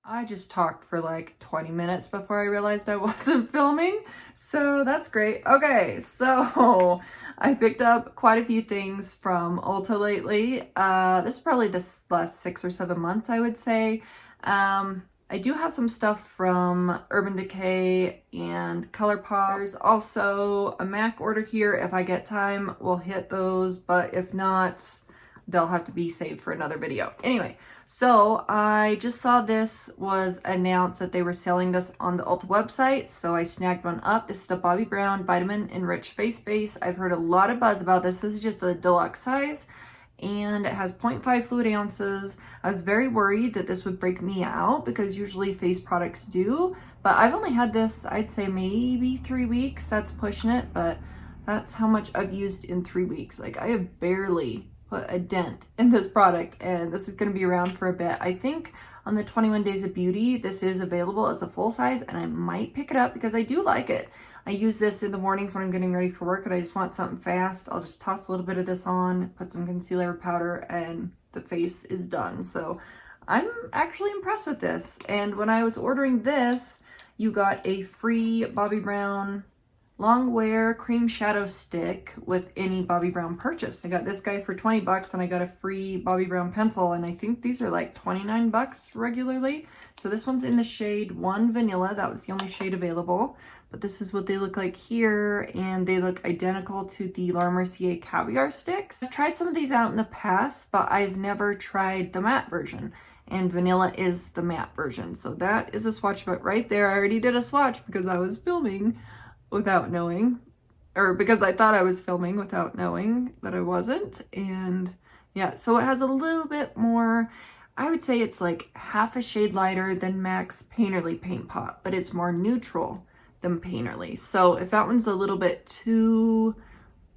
I just talked for like 20 minutes before I realized I wasn't filming, so that's great. Okay, so I picked up quite a few things from Ulta lately. This is probably the last 6 or 7 months, I would say. I do have some stuff from Urban Decay and ColourPop. There's also a MAC order here. If I get time, we'll hit those, but if not, they'll have to be saved for another video. Anyway, so I just saw this was announced that they were selling this on the Ulta website, so I snagged one up. This is the Bobbi Brown Vitamin Enriched Face Base. I've heard a lot of buzz about this. This is just the deluxe size, and it has 0.5 fluid ounces. I was very worried that this would break me out because usually face products do, but I've only had this, I'd say maybe 3 weeks. That's pushing it, but that's how much I've used in 3 weeks. Like, I have barely put a dent in this product, and this is going to be around for a bit. I think on the 21 Days of Beauty this is available as a full size, and I might pick it up because I do like it. I use this in the mornings when I'm getting ready for work and I just want something fast. I'll just toss a little bit of this on, put some concealer powder, and the face is done. So I'm actually impressed with this. And when I was ordering this, you got a free Bobbi Brown long wear cream shadow stick with any Bobbi Brown purchase. I got this guy for 20 bucks and I got a free Bobbi Brown pencil, and I think these are like 29 bucks regularly. So this one's in the shade 1 Vanilla. That was the only shade available, but this is what they look like here, and they look identical to the Laura Mercier Caviar sticks. I've tried some of these out in the past, but I've never tried the matte version, and Vanilla is the matte version. So that is a swatch of it right there. I already did a swatch because I was filming without knowing, or because I thought I was filming without knowing that I wasn't. And yeah, so it has a little bit more, I would say it's like half a shade lighter than MAC's Painterly Paint Pot, but it's more neutral than Painterly. So if that one's a little bit too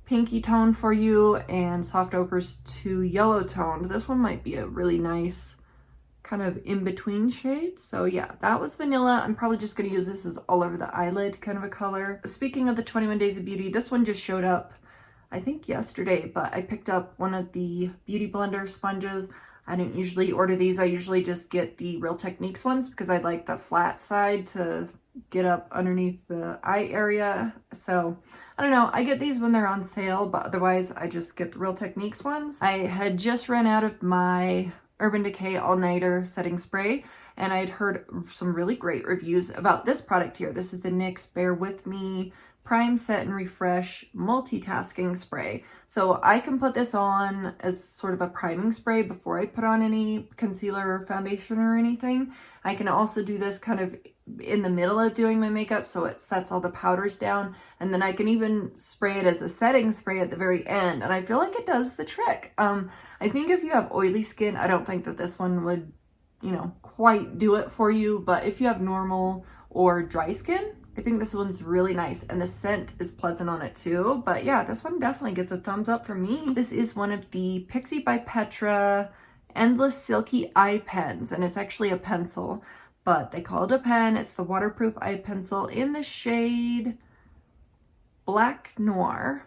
pinky tone for you and Soft Ochre's too yellow toned, this one might be a really nice kind of in-between shade. So yeah, that was Vanilla. I'm probably just going to use this as all over the eyelid kind of a color. Speaking of the 21 Days of Beauty, this one just showed up, I think yesterday, but I picked up one of the Beauty Blender sponges. I don't usually order these. I usually just get the Real Techniques ones because I like the flat side to get up underneath the eye area. So I don't know, I get these when they're on sale, but otherwise I just get the Real Techniques ones. I had just run out of my Urban Decay All Nighter setting spray, and I had heard some really great reviews about this product here. This is the NYX Bear With Me Prime, Set, and Refresh Multitasking Spray. So I can put this on as sort of a priming spray before I put on any concealer or foundation or anything. I can also do this kind of in the middle of doing my makeup so it sets all the powders down, and then I can even spray it as a setting spray at the very end, and I feel like it does the trick. I think if you have oily skin, I don't think that this one would, you know, quite do it for you, but if you have normal or dry skin, I think this one's really nice, and the scent is pleasant on it too. But yeah, this one definitely gets a thumbs up from me. This is one of the Pixie by Petra Endless Silky Eye Pens, and it's actually a pencil, but they call it a pen. It's the waterproof eye pencil in the shade Black Noir.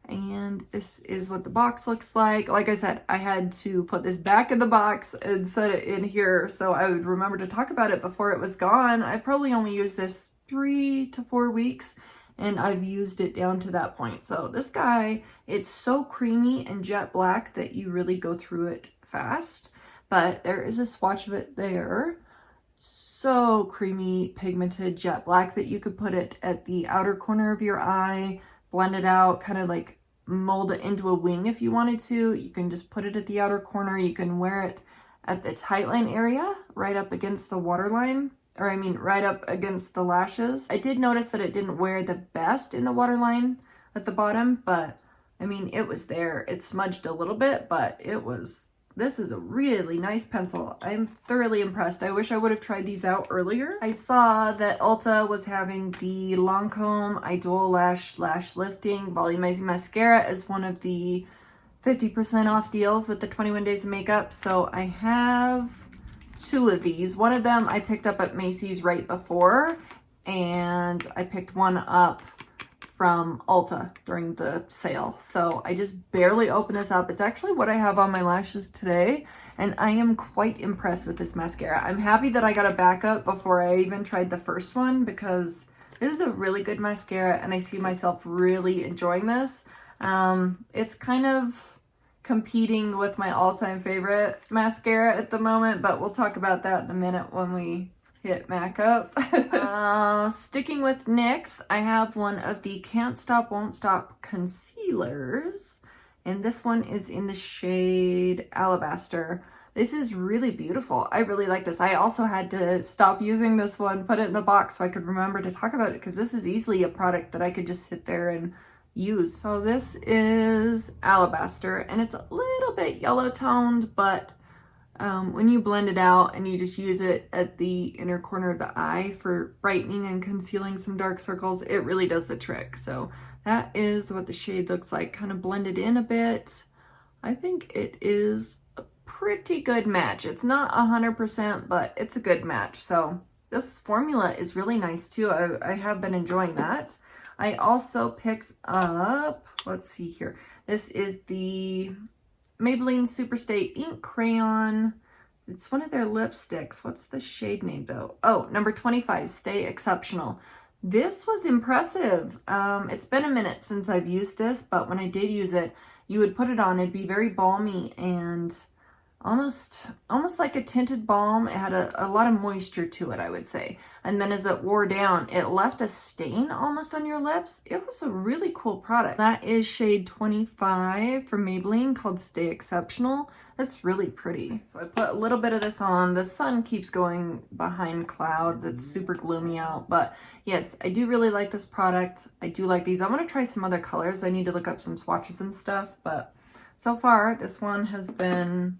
And this is what the box looks like. Like I said, I had to put this back in the box and set it in here so I would remember to talk about it before it was gone. I probably only used this 3 to 4 weeks, and I've used it down to that point. So this guy, it's so creamy and jet black that you really go through it fast, but there is a swatch of it there. So creamy, pigmented jet black that you could put it at the outer corner of your eye, blend it out, kind of like mold it into a wing if you wanted to. You can just put it at the outer corner. You can wear it at the tight line area, right up against the waterline, or I mean right up against the lashes. I did notice that it didn't wear the best in the waterline at the bottom, but I mean, it was there. It smudged a little bit, but it was, this is a really nice pencil. I'm thoroughly impressed. I wish I would have tried these out earlier. I saw that Ulta was having the Lancome Idol Lash Lifting Volumizing Mascara as one of the 50% off deals with the 21 Days of Makeup. So I have 2 of these. One of them I picked up at Macy's right before, and I picked one up from Ulta during the sale. So I just barely opened this up. It's actually what I have on my lashes today, and I am quite impressed with this mascara. I'm happy that I got a backup before I even tried the first one, because this is a really good mascara and I see myself really enjoying this. It's kind of competing with my all-time favorite mascara at the moment, but we'll talk about that in a minute when we hit makeup. Sticking with NYX, I have one of the Can't Stop Won't Stop concealers, and this one is in the shade Alabaster. This is really beautiful. I really like this. I also had to stop using this one, put it in the box so I could remember to talk about it, because this is easily a product that I could just sit there and use. So this is Alabaster, and it's a little bit yellow toned, but when you blend it out and you just use it at the inner corner of the eye for brightening and concealing some dark circles, it really does the trick. So that is what the shade looks like, kind of blended in a bit. I think it is a pretty good match. It's not 100%, but it's a good match. So this formula is really nice too. I have been enjoying that. I also picked up, let's see here, this is the Maybelline Superstay Ink Crayon. It's one of their lipsticks. What's the shade name though? Oh, number 25, Stay Exceptional. This was impressive. It's been a minute since I've used this, but when I did use it, you would put it on, it'd be very balmy and almost like a tinted balm. It had a lot of moisture to it, I would say. And then as it wore down, it left a stain almost on your lips. It was a really cool product. That is shade 25 from Maybelline, called Stay Exceptional. That's really pretty. So I put a little bit of this on. The sun keeps going behind clouds. It's super gloomy out, but yes, I do really like this product. I do like these. I want to try some other colors. I need to look up some swatches and stuff, but so far this one has been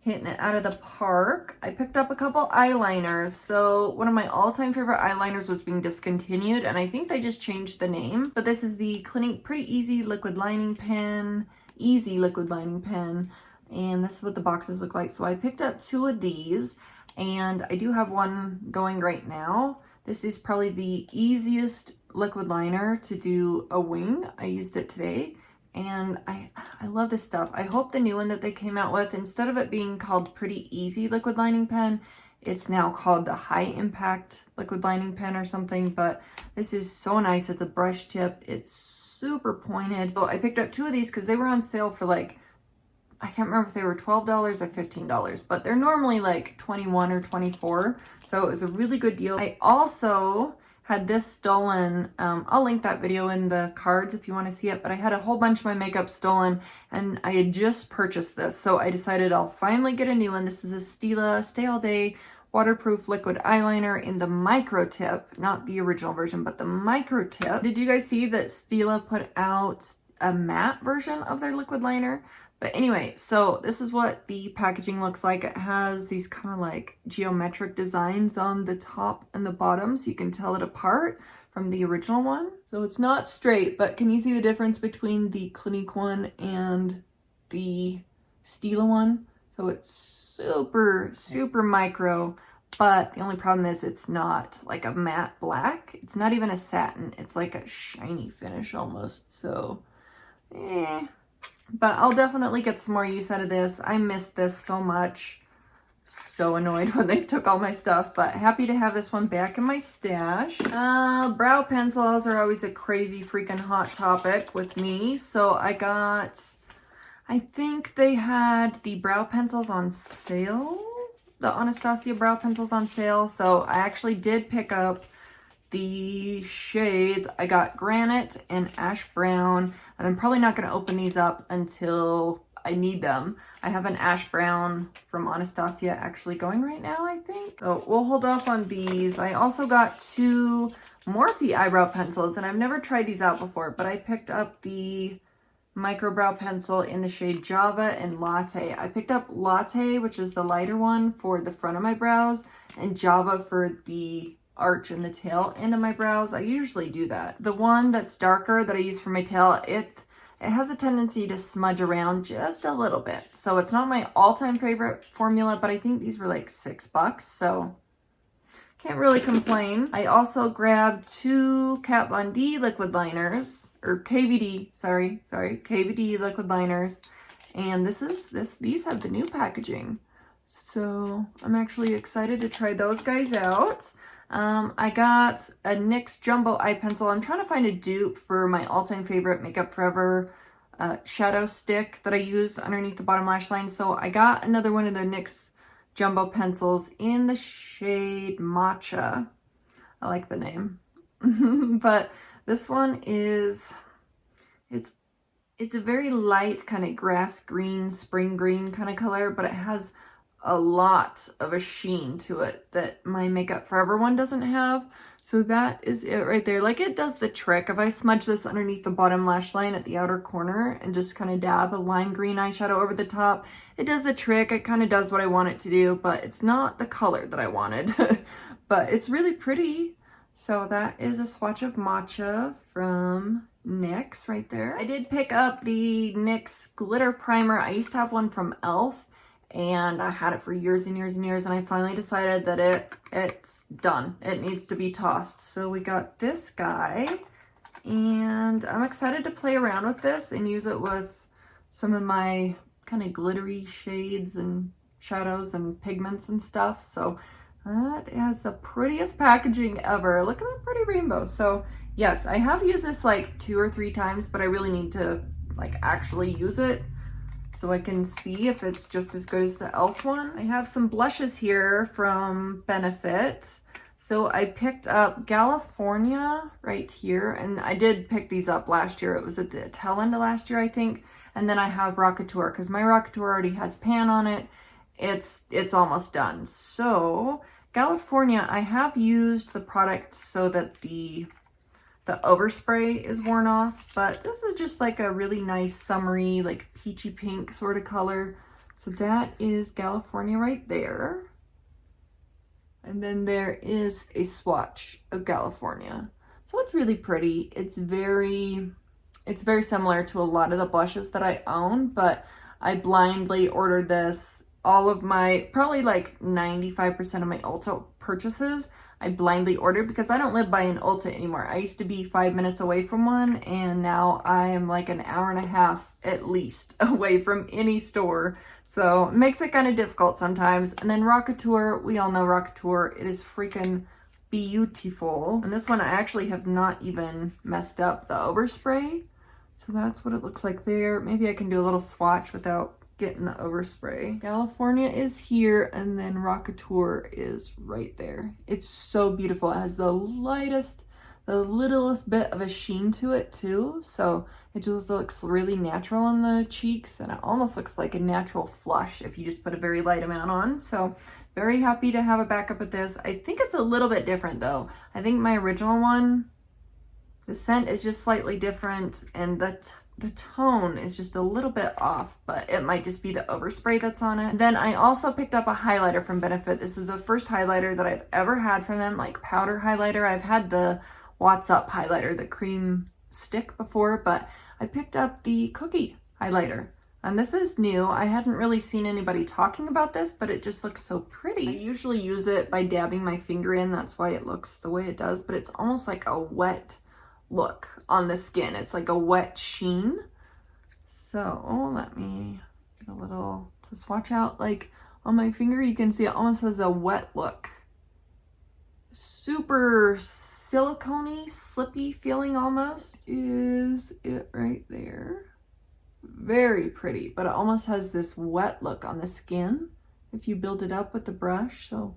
hitting it out of the park. I picked up a couple eyeliners. So one of my all-time favorite eyeliners was being discontinued, and I think they just changed the name. But this is the Clinique Pretty Easy Liquid Lining Pen. Easy Liquid Lining Pen. And this is what the boxes look like. So I picked up 2 of these, and I do have one going right now. This is probably the easiest liquid liner to do a wing. I used it today. And I love this stuff. I hope the new one that they came out with, instead of it being called Pretty Easy Liquid Lining Pen, it's now called the High Impact Liquid Lining Pen or something. But this is so nice. It's a brush tip. It's super pointed. So I picked up 2 of these because they were on sale for like, I can't remember if they were $12 or $15, but they're normally like $21 or $24. So it was a really good deal. I also had this stolen. I'll link that video in the cards if you want to see it, but I had a whole bunch of my makeup stolen and I had just purchased this. So I decided I'll finally get a new one. This is a Stila Stay All Day Waterproof Liquid Eyeliner in the micro tip, not the original version, but the micro tip. Did you guys see that Stila put out a matte version of their liquid liner? But anyway, so this is what the packaging looks like. It has these kind of like geometric designs on the top and the bottom, so you can tell it apart from the original one. So it's not straight, but can you see the difference between the Clinique one and the Stila one? So it's super, super micro, but the only problem is it's not like a matte black. It's not even a satin. It's like a shiny finish almost, so But I'll definitely get some more use out of this. I missed this so much. So annoyed when they took all my stuff, but happy to have this one back in my stash. Brow pencils are always a crazy freaking hot topic with me. So I think they had the brow pencils on sale. The Anastasia brow pencils on sale. So I actually did pick up the shades. I got Granite and Ash Brown, and I'm probably not going to open these up until I need them. I have an Ash Brown from Anastasia actually going right now, I think. So we'll hold off on these. I also got 2 Morphe eyebrow pencils, and I've never tried these out before, but I picked up the micro brow pencil in the shade Java and Latte. I picked up Latte, which is the lighter one for the front of my brows, and Java for the arch and the tail end of my brows. I usually do that. The one that's darker that I use for my tail, it has a tendency to smudge around just a little bit. So it's not my all-time favorite formula, but I think these were like $6, so can't really complain. I also grabbed 2 Kat Von D liquid liners, or KVD, sorry, KVD liquid liners. And these have the new packaging. So I'm actually excited to try those guys out. I got a NYX Jumbo Eye Pencil. I'm trying to find a dupe for my all-time favorite Makeup Forever shadow stick that I use underneath the bottom lash line. So I got another one of the NYX Jumbo Pencils in the shade Matcha. I like the name. But this one is, it's a very light kind of grass green, spring green kind of color, but it has a lot of a sheen to it that my Makeup Forever one doesn't have. So that is it right there. Like, it does the trick. If I smudge this underneath the bottom lash line at the outer corner and just kind of dab a lime green eyeshadow over the top, it does the trick. It kind of does what I want it to do, but it's not the color that I wanted. But it's really pretty. So that is a swatch of Matcha from NYX right there. I did pick up the NYX Glitter Primer. I used to have one from e.l.f. and I had it for years and years and years, and I finally decided that it's done. It needs to be tossed. So we got this guy, and I'm excited to play around with this and use it with some of my kind of glittery shades and shadows and pigments and stuff. So that has the prettiest packaging ever. Look at that pretty rainbow. So yes, I have used this like 2 or 3 times, but I really need to like actually use it so I can see if it's just as good as the e.l.f. one. I have some blushes here from Benefit. So I picked up California right here, and I did pick these up last year. It was at the tail end of last year, I think. And then I have Rakuten, because my Rakuten already has pan on it. It's almost done. So California, I have used the product so that the overspray is worn off, but this is just like a really nice summery, like peachy pink sort of color. So that is California right there. And then there is a swatch of California. So it's really pretty. It's very similar to a lot of the blushes that I own, but I blindly ordered this. All of my, probably like 95% of my Ulta purchases, I blindly ordered because I don't live by an Ulta anymore. I used to be 5 minutes away from one, and now I am like an hour and a half at least away from any store. So it makes it kind of difficult sometimes. And then Rakuten, we all know Rakuten. It is freaking beautiful. And this one I actually have not even messed up the overspray. So that's what it looks like there. Maybe I can do a little swatch without getting the overspray. California is here, and then Rakuten is right there. It's so beautiful. It has the littlest bit of a sheen to it too. So it just looks really natural on the cheeks, and it almost looks like a natural flush if you just put a very light amount on. So very happy to have a backup of this. I think it's a little bit different though. I think my original one, the scent is just slightly different, and the tone is just a little bit off, but it might just be the overspray that's on it. Then I also picked up a highlighter from Benefit. This is the first highlighter that I've ever had from them, like powder highlighter. I've had the What's Up highlighter, the cream stick before, but I picked up the cookie highlighter. And this is new. I hadn't really seen anybody talking about this, but it just looks so pretty. I usually use it by dabbing my finger in. That's why it looks the way it does, but it's almost like a wet look on the skin. It's like a wet sheen. So let me get a little to swatch out. Like on my finger, you can see it almost has a wet look. Super silicone-y, slippy feeling almost. Is it right there? Very pretty, but it almost has this wet look on the skin if you build it up with the brush. So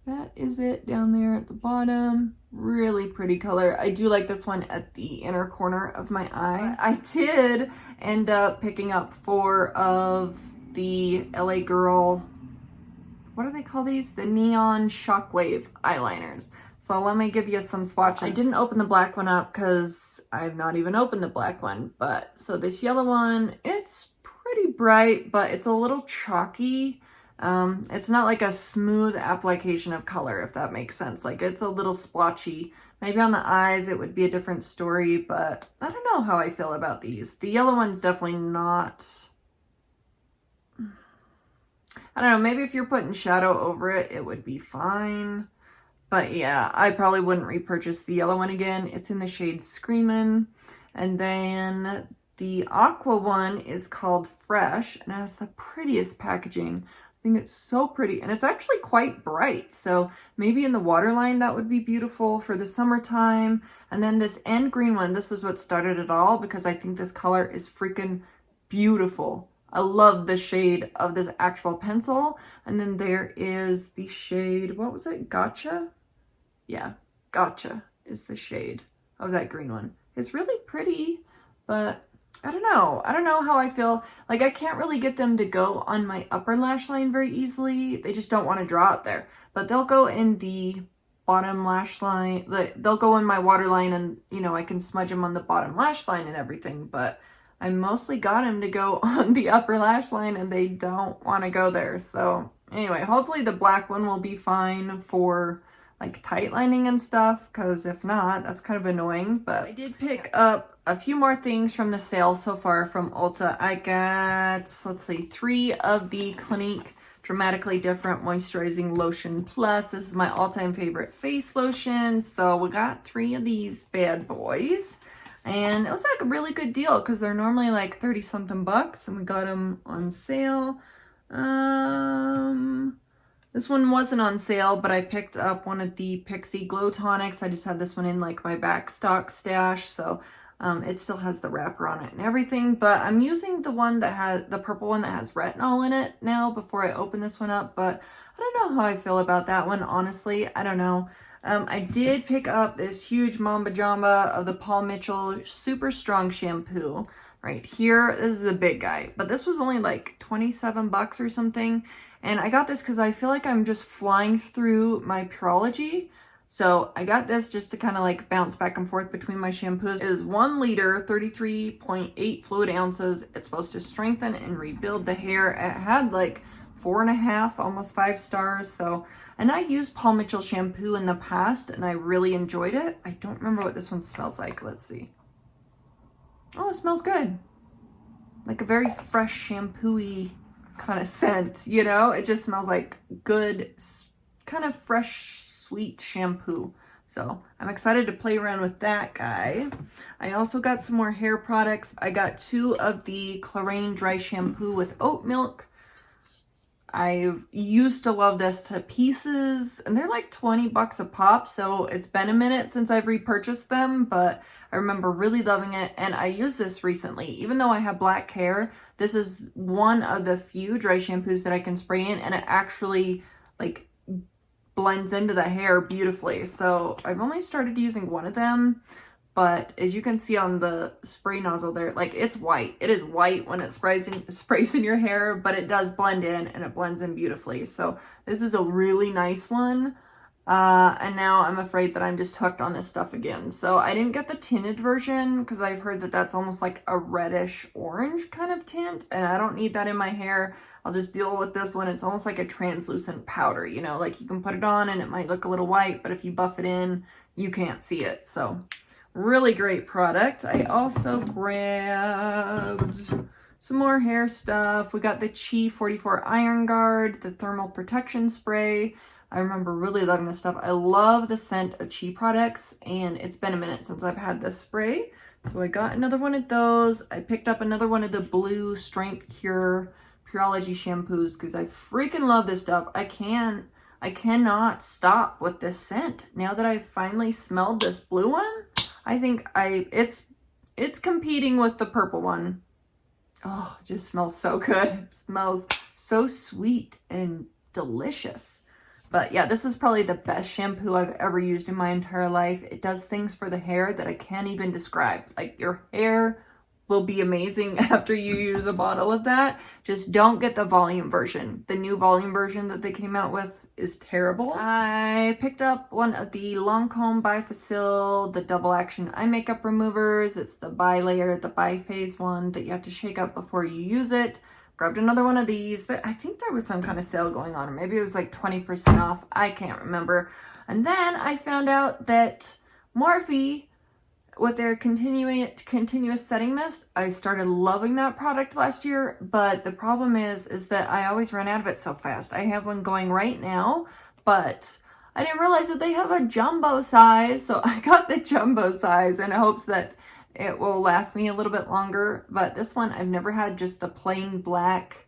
that is it down there at the bottom. Really pretty color. I do like this one at the inner corner of my eye. I did end up picking up 4 of the LA Girl, what do they call these? The Neon Shockwave eyeliners. So let me give you some swatches. I didn't open the black one up because I've not even opened the black one. But so this yellow one, it's pretty bright, but it's a little chalky. It's not like a smooth application of color, if that makes sense. Like it's a little splotchy. Maybe on the eyes it would be a different story, but I don't know how I feel about these. The yellow one's definitely not, I don't know, maybe if you're putting shadow over it, it would be fine. But yeah, I probably wouldn't repurchase the yellow one again. It's in the shade Screamin'. And then The aqua one is called Fresh and it has the prettiest packaging. I think it's so pretty and it's actually quite bright. So maybe in the waterline that would be beautiful for the summertime. And then this end green one, this is what started it all because I think this color is freaking beautiful. I love the shade of this actual pencil. And then there is the shade, what was it? Gotcha? Yeah, Gotcha is the shade of that green one. It's really pretty, but I don't know. I don't know how I feel. Like I can't really get them to go on my upper lash line very easily. They just don't want to draw out there. But they'll go in the bottom lash line. They'll go in my waterline and, you know, I can smudge them on the bottom lash line and everything. But I mostly got them to go on the upper lash line and they don't want to go there. So anyway, hopefully the black one will be fine for like tight lining and stuff, because if not, that's kind of annoying. But I did pick up a few more things from the sale so far from Ulta. I got, let's see, 3 of the Clinique Dramatically Different Moisturizing Lotion Plus. This is my all-time favorite face lotion. So we got 3 of these bad boys. And it was like a really good deal because they're normally like 30-something bucks and we got them on sale. This one wasn't on sale, but I picked up one of the Pixie Glow Tonics. I just had this one in like my back stock stash, so it still has the wrapper on it and everything. But I'm using the one that has the purple one that has retinol in it now before I open this one up. But I don't know how I feel about that one, honestly. I don't know. I did pick up this huge Mamba Jamba of the Paul Mitchell Super Strong Shampoo right here. This is the big guy, but this was only like 27 bucks or something. And I got this because I feel like I'm just flying through my Pureology. So I got this just to kind of like bounce back and forth between my shampoos. It is 1 liter, 33.8 fluid ounces. It's supposed to strengthen and rebuild the hair. It had like 4.5, almost 5 stars. So, and I used Paul Mitchell shampoo in the past and I really enjoyed it. I don't remember what this one smells like. Let's see. Oh, it smells good. Like a very fresh shampoo-y kind of scent, you know? It just smells like good, kind of fresh, sweet shampoo. So I'm excited to play around with that guy. I also got some more hair products. I got 2 of the Crayon dry shampoo with oat milk. I used to love this to pieces and they're like 20 bucks a pop. So it's been a minute since I've repurchased them, but I remember really loving it. And I used this recently, even though I have black hair. This is one of the few dry shampoos that I can spray in and it actually like blends into the hair beautifully. So I've only started using one of them, but as you can see on the spray nozzle there, like it's white. It is white when it sprays in your hair, but it does blend in and it blends in beautifully. So this is a really nice one. And now I'm afraid that I'm just hooked on this stuff again. So I didn't get the tinted version because I've heard that that's almost like a reddish orange kind of tint and I don't need that in my hair. I'll just deal with this one. It's almost like a translucent powder, you know, like you can put it on and it might look a little white, but if you buff it in, you can't see it. So really great product. I also grabbed some more hair stuff. We got the Chi 44 Iron Guard, the thermal protection spray. I remember really loving this stuff. I love the scent of Chi products and it's been a minute since I've had this spray. So I got another one of those. I picked up another one of the blue Strength Cure Pureology shampoos because I freaking love this stuff. I cannot stop with this scent. Now that I've finally smelled this blue one, I think it's competing with the purple one. Oh, it just smells so good. It smells so sweet and delicious. But yeah, this is probably the best shampoo I've ever used in my entire life. It does things for the hair that I can't even describe. Like your hair will be amazing after you use a bottle of that. Just don't get the volume version. The new volume version that they came out with is terrible. I picked up one of the Lancome Bifacil, the double action eye makeup removers. It's the bi-layer, the bi-phase one that you have to shake up before you use it. Grabbed another one of these. I think there was some kind of sale going on, or maybe it was like 20% off. I can't remember. And then I found out that Morphe, with their continuous setting mist, I started loving that product last year, but the problem is that I always run out of it so fast. I have one going right now, but I didn't realize that they have a jumbo size, so I got the jumbo size in hopes that it will last me a little bit longer. But this one, I've never had just the plain black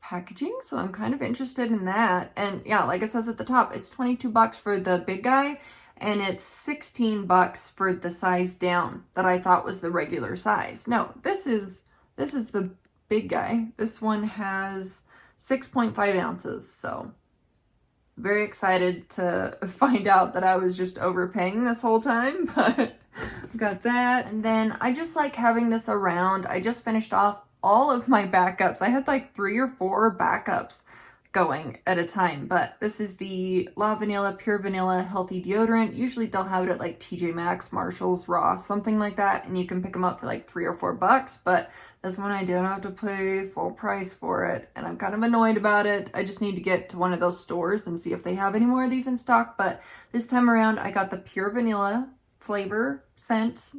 packaging, so I'm kind of interested in that. And yeah, like it says at the top, it's 22 bucks for the big guy, and it's 16 bucks for the size down that I thought was the regular size. No, this is the big guy. This one has 6.5 ounces, so very excited to find out that I was just overpaying this whole time, but got that. And then I just like having this around. I just finished off all of my backups. I had like 3 or 4 backups going at a time, but this is the La Vanilla Pure Vanilla Healthy Deodorant. Usually they'll have it at like TJ Maxx, Marshalls, Ross, something like that, and you can pick them up for like 3 or 4 bucks, but this one I didn't have to pay full price for it, and I'm kind of annoyed about it. I just need to get to one of those stores and see if they have any more of these in stock, but this time around I got the Pure Vanilla flavor scent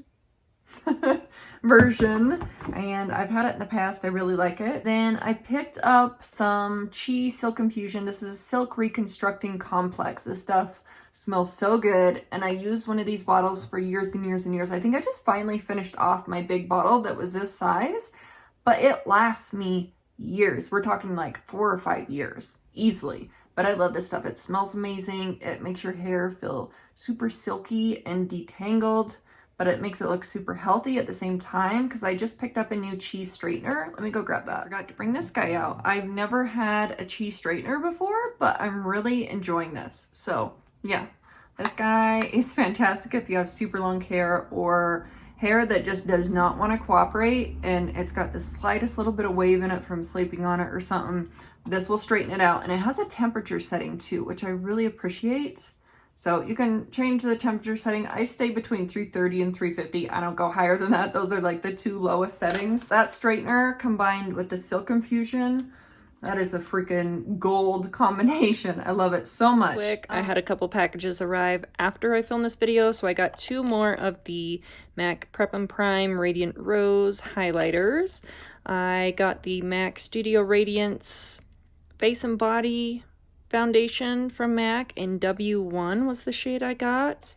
version, and I've had it in the past. I really like it. Then I picked up some Chi Silk Infusion. This is Silk Reconstructing Complex. This stuff smells so good, and I used one of these bottles for years and years and years. I think I just finally finished off my big bottle that was this size, but it lasts me years. We're talking like 4 or 5 years easily. But I love this stuff. It smells amazing. It makes your hair feel super silky and detangled, but it makes it look super healthy at the same time, because I just picked up a new cheese straightener. Let me go grab that. I forgot to bring this guy out. I've never had a cheese straightener before, but I'm really enjoying this. So yeah, this guy is fantastic if you have super long hair or hair that just does not want to cooperate and it's got the slightest little bit of wave in it from sleeping on it or something. This will straighten it out, and it has a temperature setting too, which I really appreciate. So you can change the temperature setting. I stay between 330 and 350. I don't go higher than that. Those are like the 2 lowest settings. That straightener combined with the Silk Infusion, that is a freaking gold combination. I love it so much. Quick, I had a couple packages arrive after I filmed this video, so I got 2 more of the MAC Prep and Prime Radiant Rose highlighters. I got the MAC Studio Radiance Face and Body foundation from MAC in W1 was the shade I got,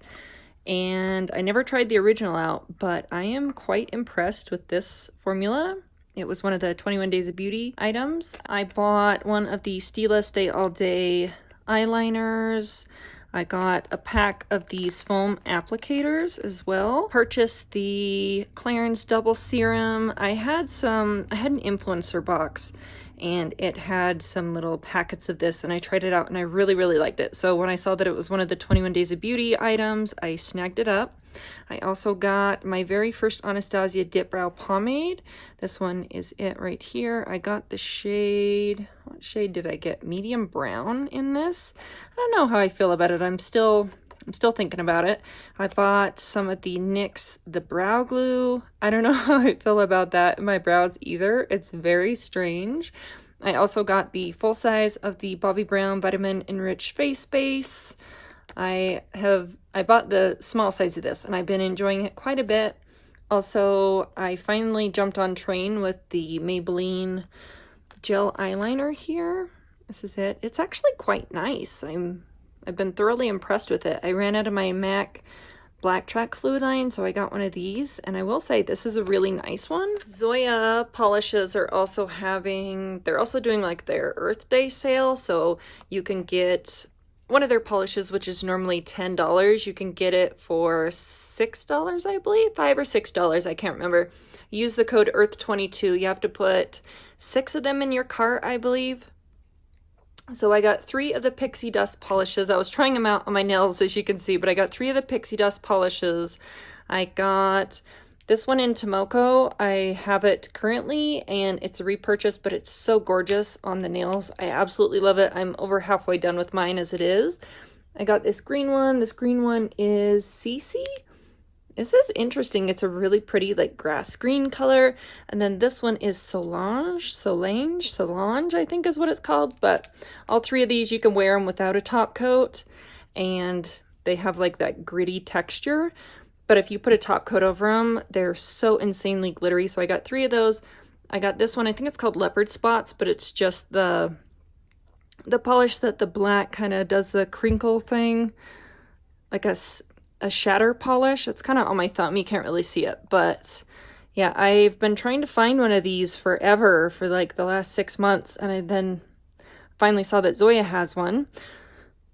and I never tried the original out, but I am quite impressed with this formula. It was one of the 21 Days of Beauty items. I bought one of the Stila Stay All Day eyeliners. I got a pack of these foam applicators as well. Purchased the Clarins Double Serum. I had an influencer box, and it had some little packets of this, and I tried it out and I really, really liked it. So when I saw that it was one of the 21 Days of Beauty items, I snagged it up. I also got my very first Anastasia Dip Brow Pomade. This one is it right here. I got the shade, what shade did I get? Medium brown in this. I don't know how I feel about it. I'm still thinking about it. I bought some of the NYX the brow glue. I don't know how I feel about that in my brows either. It's very strange. I also got the full size of the Bobbi Brown Vitamin Enriched Face Base. I bought the small size of this, and I've been enjoying it quite a bit. Also, I finally jumped on train with the Maybelline Gel Eyeliner here. This is it. It's actually quite nice. I've been thoroughly impressed with it. I ran out of my MAC Black Track fluid line, so I got one of these, and I will say this is a really nice one. Zoya polishes are also they're also doing like their Earth Day sale, so you can get one of their polishes, which is normally $10. You can get it for $6, I believe, $5 or $6, I can't remember. Use the code EARTH22. You have to put 6 of them in your cart, I believe. So I got 3 of the Pixie Dust polishes. I was trying them out on my nails, as you can see, but I got 3 of the Pixie Dust polishes. I got this one in Tomoko. I have it currently, and it's a repurchase, but it's so gorgeous on the nails. I absolutely love it. I'm over halfway done with mine as it is. I got this green one. This green one is Cici. This is interesting. It's a really pretty like grass green color. And then this one is Solange, I think is what it's called. But all 3 of these, you can wear them without a top coat, and they have like that gritty texture. But if you put a top coat over them, they're so insanely glittery. So I got 3 of those. I got this one. I think it's called Leopard Spots, but it's just the polish that the black kind of does the crinkle thing, like a a shatter polish. It's kind of on my thumb. You can't really see it, but yeah, I've been trying to find one of these forever for like the last 6 months, and I then finally saw that Zoya has one.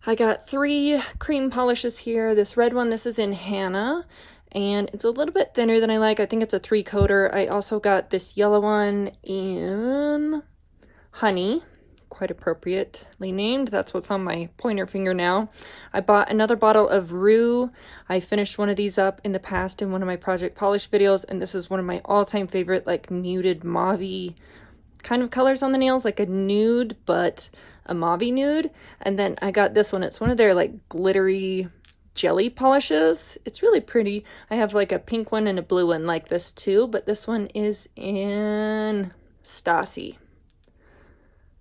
I got 3 cream polishes here. This red one, this is in Hannah, and it's a little bit thinner than I like. I think it's a 3-coater. I also got this yellow one in Honey, quite appropriately named. That's what's on my pointer finger now. I bought another bottle of Rue. I finished one of these up in the past in one of my project polish videos, and this is one of my all-time favorite, like, muted mauve-y kind of colors on the nails, like a nude, but a mauve nude. And then I got this one. It's one of their like glittery jelly polishes. It's really pretty. I have like a pink one and a blue one like this too, but this one is in Stassi.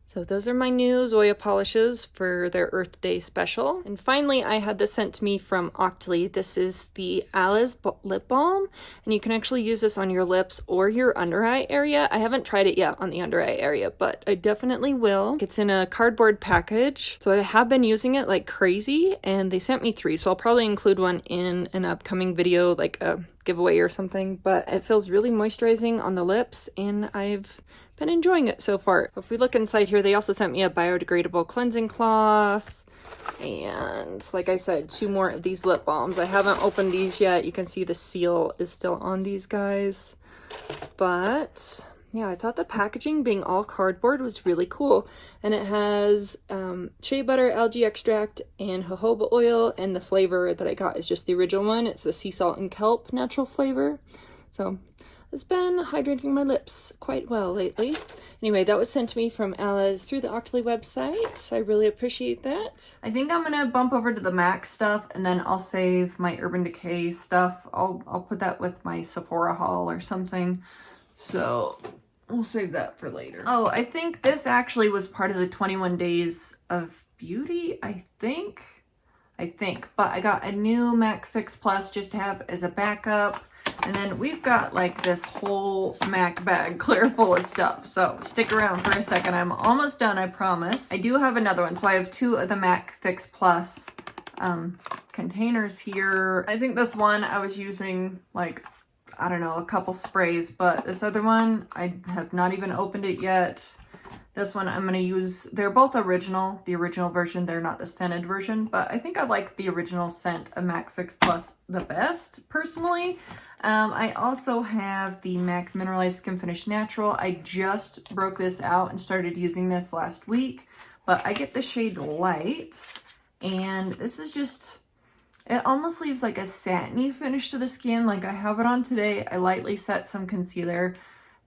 So those are my new Zoya polishes for their Earth Day special. And finally, I had this sent to me from Octoly. This is the Alice Lip Balm, and you can actually use this on your lips or your under eye area. I haven't tried it yet on the under eye area, but I definitely will. It's in a cardboard package, so I have been using it like crazy, and they sent me 3, so I'll probably include one in an upcoming video, like a giveaway or something. But it feels really moisturizing on the lips, and I've been enjoying it so far. So if we look inside here, they also sent me a biodegradable cleansing cloth, and like I said, 2 more of these lip balms. I haven't opened these yet. You can see the seal is still on these guys, but yeah, I thought the packaging being all cardboard was really cool. And it has shea butter, algae extract, and jojoba oil, and the flavor that I got is just the original one. It's the sea salt and kelp natural flavor. So it's been hydrating my lips quite well lately. Anyway, that was sent to me from Alice through the Octoly website. I really appreciate that. I think I'm gonna bump over to the MAC stuff, and then I'll save my Urban Decay stuff. I'll put that with my Sephora haul or something. So we'll save that for later. Oh, I think this actually was part of the 21 Days of Beauty, I think. But I got a new MAC Fix Plus just to have as a backup. And then we've got like this whole MAC bag clear full of stuff. So stick around for a second. I'm almost done, I promise. I do have another one. So I have 2 of the MAC Fix Plus containers here. I think this one I was using like, I don't know, a couple sprays. But this other one, I have not even opened it yet. This one I'm going to use, they're both original, the original version, they're not the scented version, but I think I like the original scent of MAC Fix Plus the best, personally. I also have the MAC Mineralized Skin Finish Natural. I just broke this out and started using this last week, but I get the shade Light, and this is just, it almost leaves like a satiny finish to the skin. Like I have it on today, I lightly set some concealer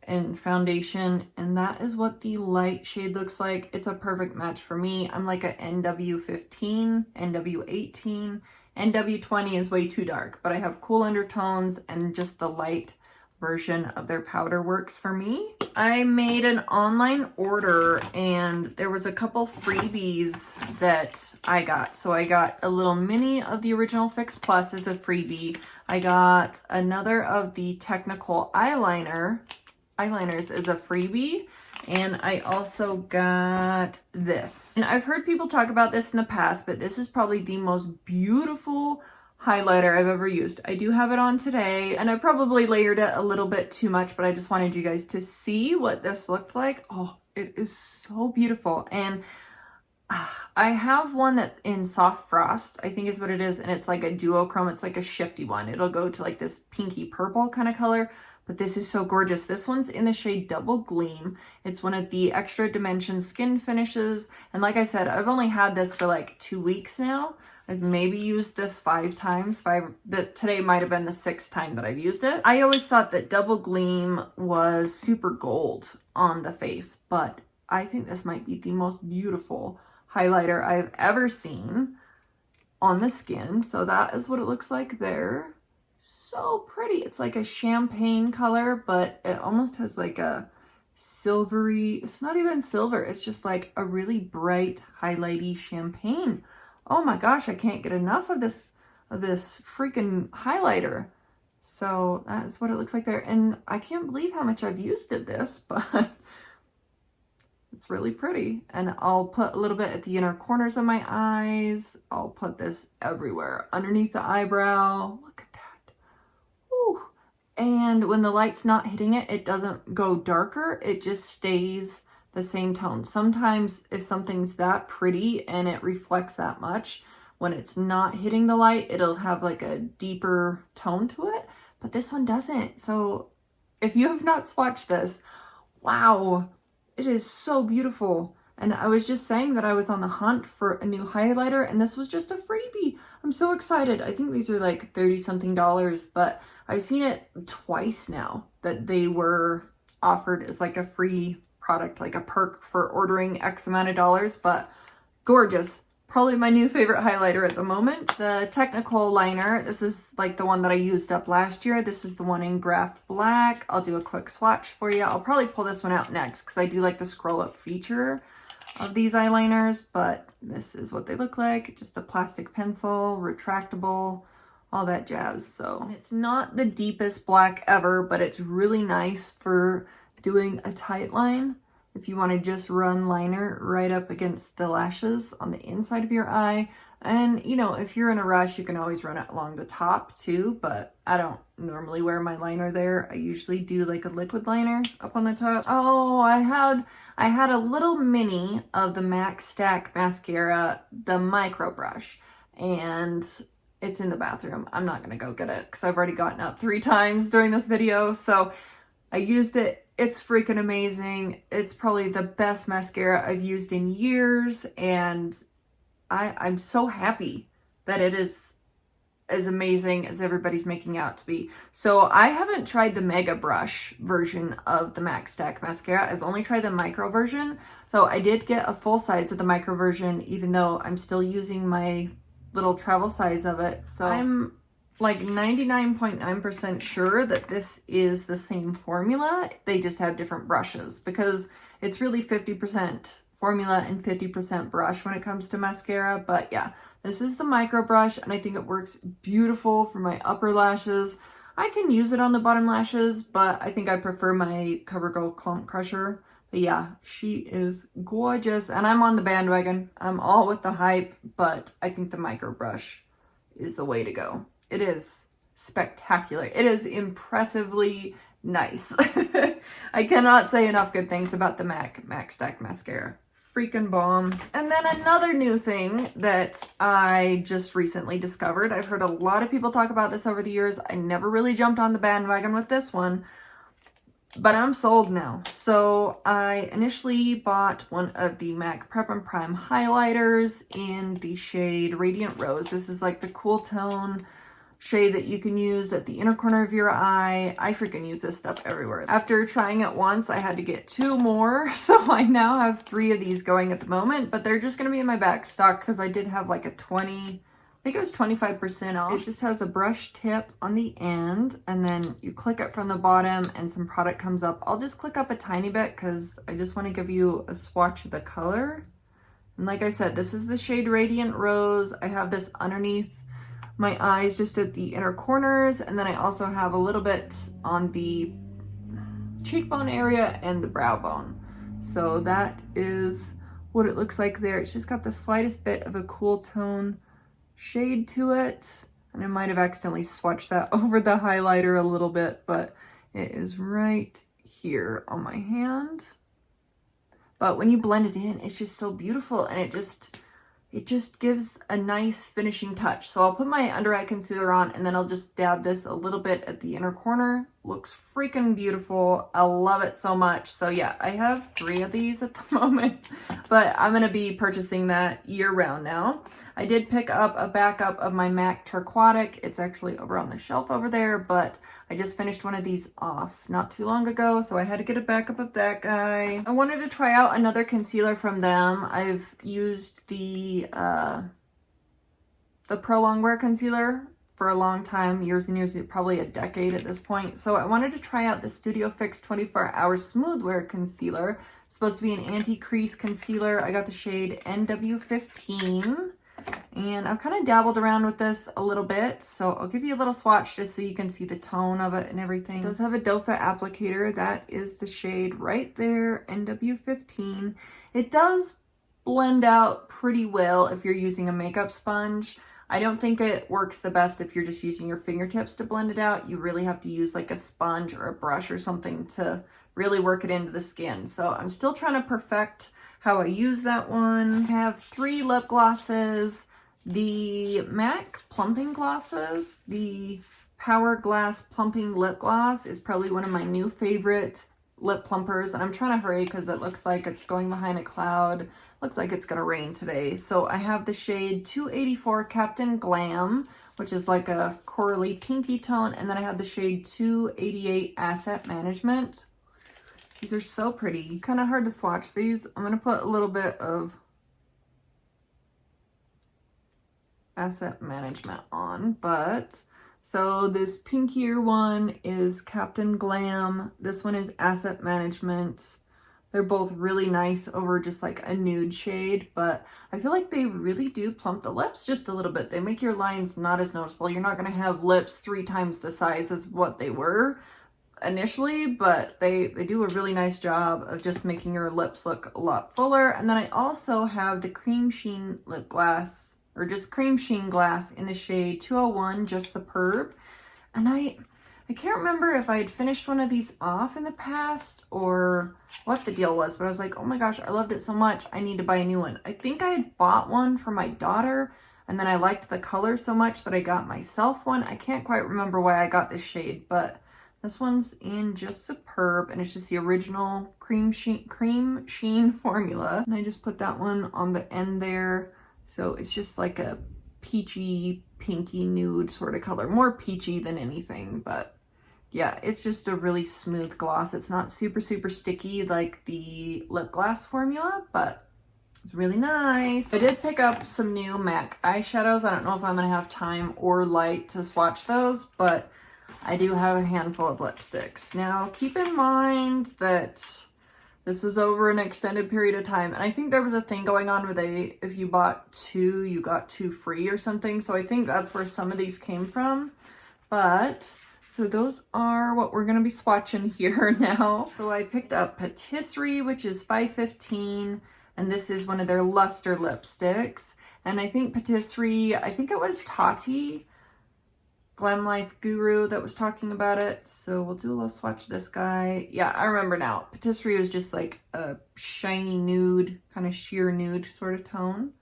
and foundation, and that is what the light shade looks like. It's a perfect match for me. I'm like a NW15, NW18, NW20 is way too dark, but I have cool undertones, and just the light version of their powder works for me. I made an online order, and there was a couple freebies that I got. So I got a little mini of the original Fix Plus as a freebie. I got another of the Technical eyeliners as a freebie, and I also got this. And I've heard people talk about this in the past, but this is probably the most beautiful highlighter I've ever used. I do have it on today, and I probably layered it a little bit too much, but I just wanted you guys to see what this looked like. Oh, it is so beautiful. And I have one that in Soft Frost, I think is what it is, and it's like a duochrome. It's like a shifty one. It'll go to like this pinky purple kind of color, but this is so gorgeous. This one's in the shade Double Gleam. It's one of the Extra Dimension skin finishes, and like I said, I've only had this for like 2 weeks now. I've maybe used this 5 times. Today might have been the 6th time that I've used it. I always thought that Double Gleam was super gold on the face, but I think this might be the most beautiful highlighter I've ever seen on the skin. So that is what it looks like there. So pretty. It's like a champagne color, but it almost has like a silvery, it's not even silver, it's just like a really bright highlighty champagne. Oh my gosh, I can't get enough of this freaking highlighter. So that is what it looks like there. And I can't believe how much I've used of this, but It's really pretty. And I'll put a little bit at the inner corners of my eyes. I'll put this everywhere. Underneath the eyebrow. Look at that. Ooh. And when the light's not hitting it, it doesn't go darker. It just stays the same tone. Sometimes if something's that pretty and it reflects that much, when it's not hitting the light, it'll have like a deeper tone to it. But this one doesn't. So if you have not swatched this, wow, it is so beautiful. And I was just saying that I was on the hunt for a new highlighter, and this was just a freebie. I'm so excited. I think these are like 30 something dollars, but I've seen it twice now that they were offered as like a free product, like a perk for ordering X amount of dollars. But gorgeous. Probably my new favorite highlighter at the moment. The Technical liner, this is like the one that I used up last year. This is the one in Graft Black. I'll do a quick swatch for you. I'll probably pull this one out next because I do like the scroll up feature of these eyeliners, but this is what they look like. Just a plastic pencil, retractable, all that jazz. So it's not the deepest black ever, but it's really nice for doing a tight line. If you want to just run liner right up against the lashes on the inside of your eye. And, you know, if you're in a rush, you can always run it along the top too, but I don't normally wear my liner there. I usually do like a liquid liner up on the top. Oh, I had a little mini of the MAC Stack mascara, the micro brush, and it's in the bathroom. I'm not going to go get it because I've already gotten up 3 times during this video. So I used it. It's freaking amazing. It's probably the best mascara I've used in years, and I'm so happy that it is as amazing as everybody's making out to be. So I haven't tried the Mega Brush version of the MAC Stack mascara. I've only tried the micro version. So I did get a full size of the micro version, even though I'm still using my little travel size of it. So I'm like 99.9% sure that this is the same formula. They just have different brushes because it's really 50% formula and 50% brush when it comes to mascara. But yeah, this is the micro brush, and I think it works beautiful for my upper lashes. I can use it on the bottom lashes, but I think I prefer my CoverGirl Clump Crusher. But yeah, she is gorgeous, and I'm on the bandwagon. I'm all with the hype, but I think the micro brush is the way to go. It is spectacular. It is impressively nice. I cannot say enough good things about the MAC Stack mascara. Freaking bomb. And then another new thing that I just recently discovered. I've heard a lot of people talk about this over the years. I never really jumped on the bandwagon with this one, but I'm sold now. So I initially bought one of the MAC Prep and Prime highlighters in the shade Radiant Rose. This is like the cool tone shade that you can use at the inner corner of your eye. I freaking use this stuff everywhere. After trying it once, I had to get 2 more. So I now have 3 of these going at the moment, but they're just going to be in my back stock because I did have like a 20, I think it was 25% off. It just has a brush tip on the end, and then you click it from the bottom and some product comes up. I'll just click up a tiny bit because I just want to give you a swatch of the color. And like I said, this is the shade Radiant Rose. I have this underneath my eyes just at the inner corners, and then I also have a little bit on the cheekbone area and the brow bone. So that is what it looks like there. It's just got the slightest bit of a cool tone shade to it, and I might have accidentally swatched that over the highlighter a little bit, but it is right here on my hand. But when you blend it in, it's just so beautiful, and it just gives a nice finishing touch. So I'll put my under eye concealer on, and then I'll just dab this a little bit at the inner corner. Looks freaking beautiful. I love it so much. So yeah, I have 3 of these at the moment, but I'm going to be purchasing that year round now. I did pick up a backup of my MAC Turquoise. It's actually over on the shelf over there, but I just finished one of these off not too long ago, so I had to get a backup of that guy. I wanted to try out another concealer from them. I've used the Pro Longwear concealer for a long time, years and years, probably a decade at this point. So I wanted to try out the Studio Fix 24 Hour Smooth Wear Concealer. It's supposed to be an anti-crease concealer. I got the shade NW15. And I've kind of dabbled around with this a little bit, so I'll give you a little swatch just so you can see the tone of it and everything. It does have a doe foot applicator. That is the shade right there, NW15. It does blend out pretty well if you're using a makeup sponge. I don't think it works the best if you're just using your fingertips to blend it out. You really have to use like a sponge or a brush or something to really work it into the skin. So I'm still trying to perfect how I use that one. I have 3 lip glosses. The MAC plumping glosses, the Power Glass Plumping Lip Gloss is probably one of my new favorite lip plumpers, and I'm trying to hurry because it looks like it's going behind a cloud. Looks like it's gonna rain today. So I have the shade 284 Captain Glam, which is like a corally pinky tone, and then I have the shade 288 Asset Management. These are so pretty. Kind of hard to swatch these. I'm gonna put a little bit of Asset Management on, but so this pinkier one is Captain Glam. This one is Asset Management. They're both really nice over just like a nude shade, but I feel like they really do plump the lips just a little bit. They make your lines not as noticeable. You're not going to have lips 3 times the size as what they were initially, but they do a really nice job of just making your lips look a lot fuller. And then I also have the Cream Sheen Lip Glass, or just Cream Sheen Glass in the shade 201, Just Superb. And I can't remember if I had finished one of these off in the past or what the deal was, but I was like, oh my gosh, I loved it so much, I need to buy a new one. I think I had bought one for my daughter, and then I liked the color so much that I got myself one. I can't quite remember why I got this shade, but this one's in Just Superb, and it's just the original cream sheen formula. And I just put that one on the end there. So it's just like a peachy, pinky nude sort of color. More peachy than anything, but yeah, it's just a really smooth gloss. It's not super, super sticky like the lip gloss formula, but it's really nice. I did pick up some new MAC eyeshadows. I don't know if I'm going to have time or light to swatch those, but I do have a handful of lipsticks. Now, keep in mind that this was over an extended period of time, and I think there was a thing going on where if you bought 2, you got 2 free or something, so I think that's where some of these came from. But, so those are what we're going to be swatching here now. So I picked up Patisserie, which is $5.15, and this is one of their luster lipsticks. And I think Patisserie, I think it was Tati, Glam Life Guru, that was talking about it. So we'll do a little swatch of this guy. Yeah, I remember now. Patisserie was just like a shiny nude, kind of sheer nude sort of tone.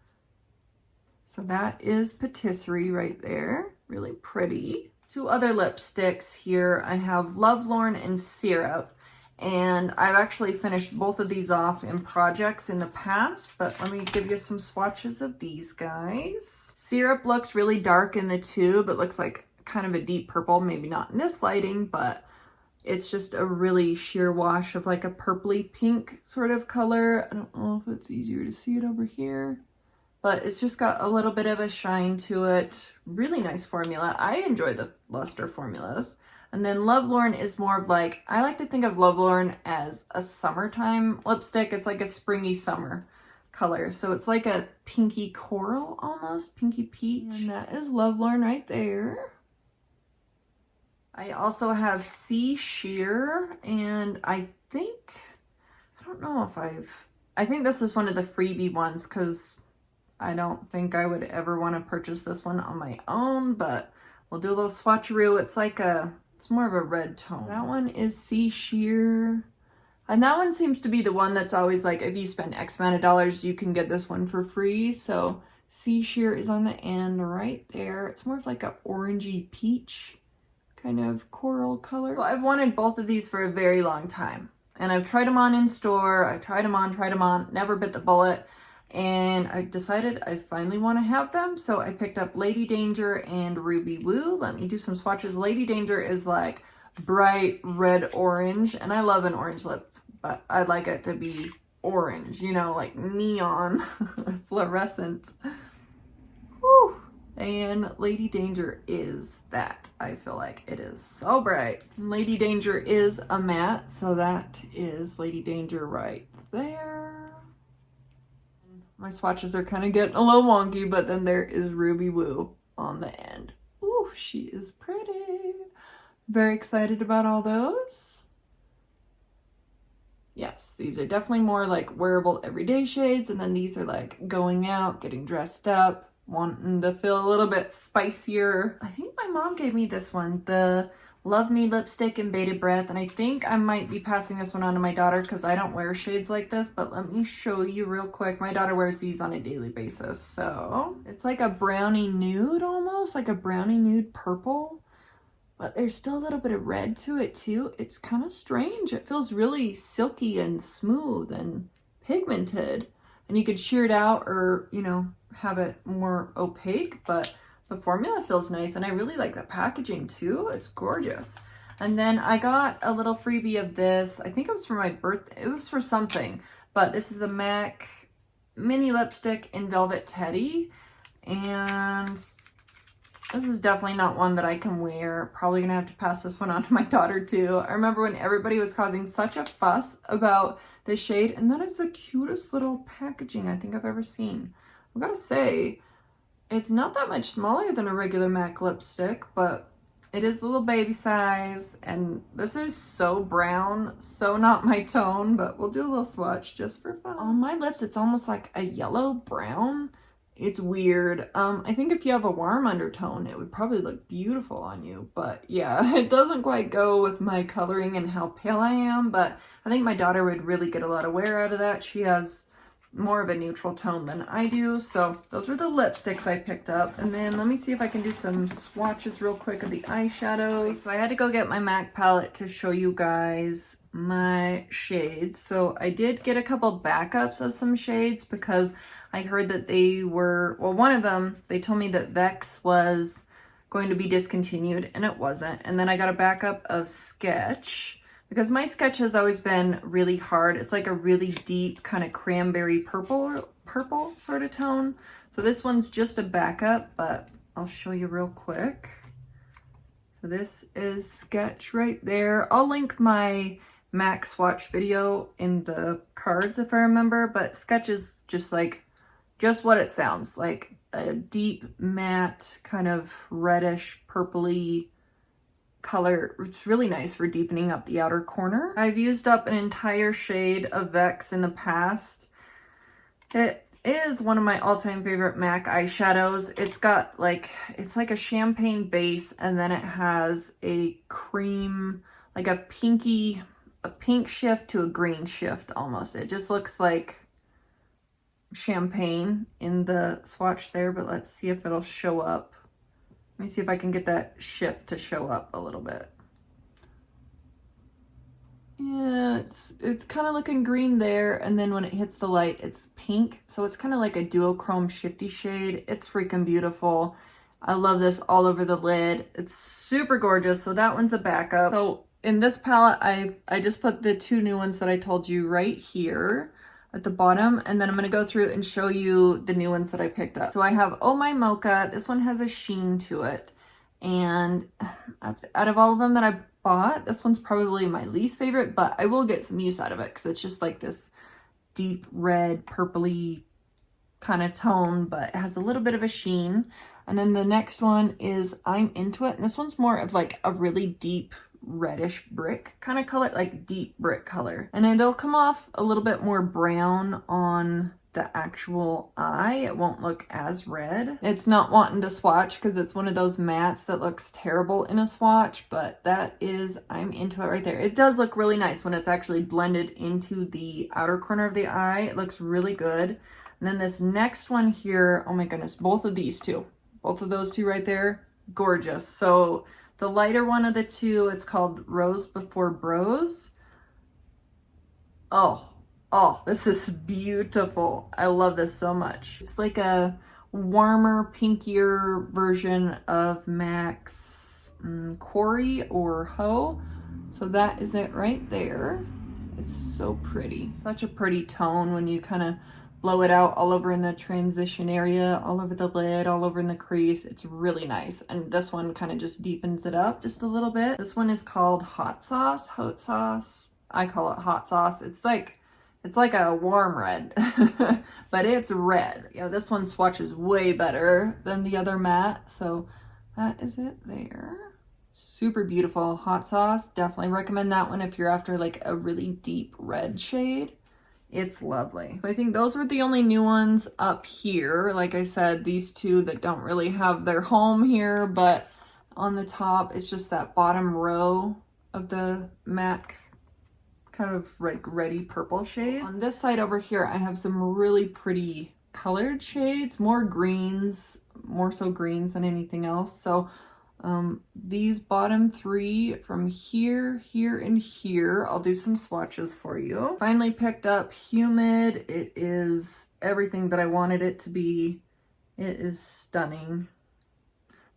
So that is Patisserie right there. Really pretty. 2 other lipsticks here. I have Lovelorn and Syrup. And I've actually finished both of these off in projects in the past, but let me give you some swatches of these guys. Syrup looks really dark in the tube. It looks like kind of a deep purple, maybe not in this lighting, but it's just a really sheer wash of like a purpley pink sort of color. I don't know if it's easier to see it over here, but it's just got a little bit of a shine to it. Really nice formula. I enjoy the luster formulas. And then Lovelorn is more of like, I like to think of Lovelorn as a summertime lipstick. It's like a springy summer color. So it's like a pinky coral almost, pinky peach. And that is Lovelorn right there. I also have Sea Sheer, and I don't know if I think this is one of the freebie ones because I don't think I would ever want to purchase this one on my own, but we'll do a little swatcheroo. It's more of a red tone. That one is Sea Sheer, and that one seems to be the one that's always like, if you spend X amount of dollars, you can get this one for free. So Sea Sheer is on the end right there. It's more of like a orangey peach kind of coral color. So I've wanted both of these for a very long time, and I've tried them on in store. I tried them on, never bit the bullet, and I decided I finally want to have them. So I picked up Lady Danger and Ruby Woo. Let me do some swatches. Lady Danger is like bright red orange, and I love an orange lip, but I'd like it to be orange, you know, like neon fluorescent. Woo! And Lady Danger is that. I feel like it is so bright. Lady Danger is a matte, so that is Lady Danger right there. My swatches are kind of getting a little wonky, but then there is Ruby Woo on the end. Ooh, she is pretty. Very excited about all those. Yes, these are definitely more like wearable everyday shades, and then these are like going out, getting dressed up, wanting to feel a little bit spicier. I think my mom gave me this one, the Love Me lipstick in Bated Breath, and I think I might be passing this one on to my daughter because I don't wear shades like this, but let me show you real quick. My daughter wears these on a daily basis, so it's like a brownie nude almost, like a brownie nude purple. But there's still a little bit of red to it too. It's kind of strange. It feels really silky and smooth and pigmented. And you could sheer it out or, you know, have it more opaque, but the formula feels nice. And I really like the packaging too. It's gorgeous. And then I got a little freebie of this. I think it was for my birthday. It was for something. But this is the MAC mini lipstick in Velvet Teddy. And this is definitely not one that I can wear. Probably gonna have to pass this one on to my daughter too. I remember when everybody was causing such a fuss about this shade, and that is the cutest little packaging I think I've ever seen. I've gotta say, it's not that much smaller than a regular MAC lipstick, but it is a little baby size, and this is so brown, so not my tone, but we'll do a little swatch just for fun. On my lips, it's almost like a yellow brown. It's weird. I think if you have a warm undertone, it would probably look beautiful on you. But yeah, it doesn't quite go with my coloring and how pale I am. But I think my daughter would really get a lot of wear out of that. She has more of a neutral tone than I do. So those were the lipsticks I picked up. And then let me see if I can do some swatches real quick of the eyeshadows. So I had to go get my MAC palette to show you guys my shades. So I did get a couple backups of some shades because I heard that they were, well, one of them, they told me that Vex was going to be discontinued, and it wasn't. And then I got a backup of Sketch, because my Sketch has always been really hard. It's like a really deep kind of cranberry purple sort of tone. So this one's just a backup, but I'll show you real quick. So this is Sketch right there. I'll link my MAC swatch video in the cards if I remember, but Sketch is just like, just what it sounds like, a deep matte kind of reddish purpley color. It's really nice for deepening up the outer corner. I've used up an entire shade of Vex in the past. It is one of my all-time favorite MAC eyeshadows. It's got like, it's like a champagne base, and then it has a cream, like a pink shift to a green shift almost. It just looks like champagne in the swatch there, but let's see if it'll show up. Let me see if I can get that shift to show up a little bit. Yeah, it's kind of looking green there, and then when it hits the light, it's pink. So it's kind of like a duochrome shifty shade. It's freaking beautiful. I love this all over the lid. It's super gorgeous. So that one's a backup. So in this palette, I just put the two new ones that I told you right here at the bottom, and then I'm going to go through and show you the new ones that I picked up. So I have Oh My Mocha. This one has a sheen to it, and out of all of them that I bought, this one's probably my least favorite, but I will get some use out of it because it's just like this deep red purpley kind of tone, but it has a little bit of a sheen. And then the next one is I'm Into It, and this one's more of like a really deep reddish brick kind of color, like deep brick color, and it'll come off a little bit more brown on the actual eye. It won't look as red. It's not wanting to swatch because it's one of those mattes that looks terrible in a swatch, but that is I'm Into It right there. It does look really nice when it's actually blended into the outer corner of the eye. It looks really good. And then this next one here, oh my goodness, both of these two, both of those two right there, gorgeous. So the lighter one of the two, it's called Rose Before Bros. Oh, this is beautiful. I love this so much. It's like a warmer, pinkier version of MAC's Quarry or Ho. So that is it right there. It's so pretty. Such a pretty tone when you kind of blow it out all over in the transition area, all over the lid, all over in the crease. It's really nice. And this one kind of just deepens it up just a little bit. This one is called Hot Sauce. I call it Hot Sauce. It's like, It's like a warm red, but it's red. Yeah, this one swatches way better than the other matte, so that is it there. Super beautiful. Hot Sauce, definitely recommend that one if you're after like a really deep red shade. It's lovely. I think those were the only new ones up here. Like I said, these two that don't really have their home here, but on the top, it's just that bottom row of the MAC kind of like reddy purple shades. On this side over here, I have some really pretty colored shades, more greens, more so greens than anything else. So these bottom three from here, here, and here, I'll do some swatches for you. Finally picked up Humid. It is everything that I wanted it to be. It is stunning.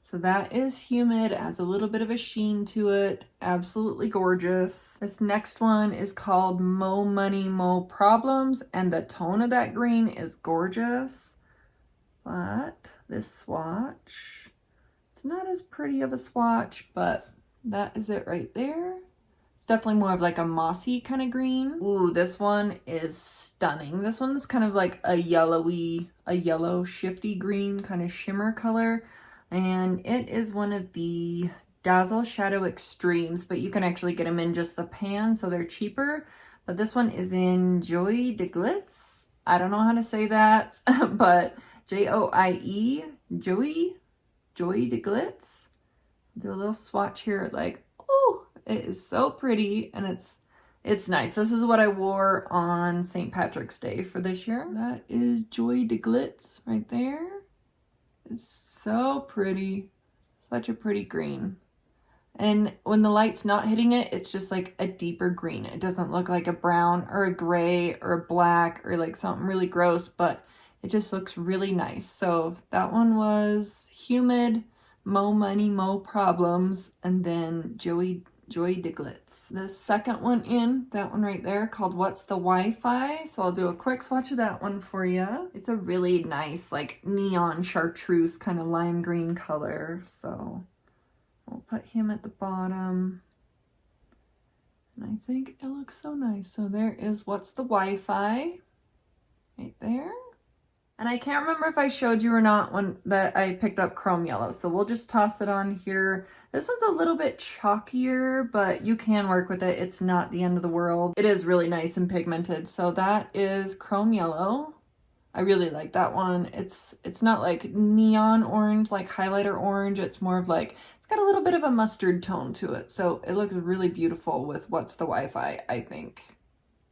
So that is Humid. It has a little bit of a sheen to it. Absolutely gorgeous. This next one is called Mo Money, Mo Problems, and the tone of that green is gorgeous. But this swatch, it's not as pretty of a swatch, but that is it right there. It's definitely more of like a mossy kind of green. Ooh, this one is stunning. This one's kind of like a yellow shifty green kind of shimmer color. And it is one of the Dazzle Shadow Extremes, but you can actually get them in just the pan, so they're cheaper. But this one is in Joie de Glitz. I don't know how to say that, but Joie de Glitz. Do a little swatch here, like, oh, it is so pretty, and it's nice. This is what I wore on St. Patrick's Day for this year. That is Joie de Glitz right there. It's so pretty. Such a pretty green. And when the light's not hitting it, it's just like a deeper green. It doesn't look like a brown or a gray or a black or like something really gross, but it just looks really nice. So that one was Humid, Mo Money, Mo Problems, and then Joie de Glitz. The second one in, that one right there, called What's the Wi-Fi? So I'll do a quick swatch of that one for you. It's a really nice, like, neon chartreuse kind of lime green color. So we'll put him at the bottom. And I think it looks so nice. So there is What's the Wi-Fi right there. And I can't remember if I showed you or not when that I picked up Chrome Yellow. So we'll just toss it on here. This one's a little bit chalkier, but you can work with it. It's not the end of the world. It is really nice and pigmented. So that is Chrome Yellow. I really like that one. It's not like neon orange, like highlighter orange. It's more of like, it's got a little bit of a mustard tone to it. So it looks really beautiful with What's the Wi-Fi, I think.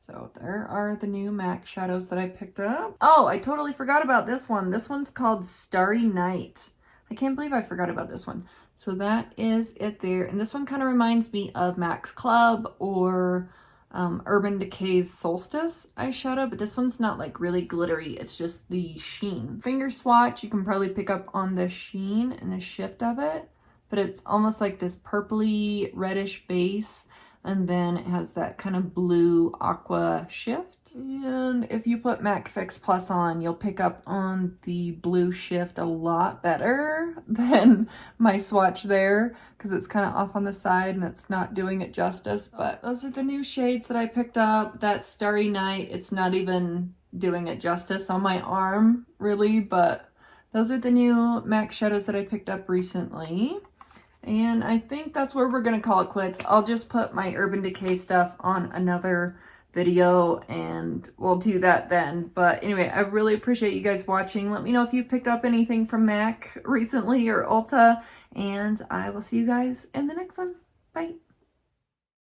So there are the new MAC shadows that I picked up. Oh, I totally forgot about this one. This one's called Starry Night. I can't believe I forgot about this one. So that is it there. And this one kind of reminds me of MAC's Club or Urban Decay's Solstice eyeshadow, but this one's not like really glittery. It's just the sheen. Finger swatch, you can probably pick up on the sheen and the shift of it, but it's almost like this purpley reddish base. And then it has that kind of blue aqua shift. And if you put MAC Fix Plus on, you'll pick up on the blue shift a lot better than my swatch there, because it's kind of off on the side and it's not doing it justice. But those are the new shades that I picked up. That Starry Night, it's not even doing it justice on my arm, really, but those are the new MAC shadows that I picked up recently. And I think that's where we're going to call it quits. I'll just put my Urban Decay stuff on another video and we'll do that then. But anyway, I really appreciate you guys watching. Let me know if you've picked up anything from MAC recently or Ulta. And I will see you guys in the next one. Bye.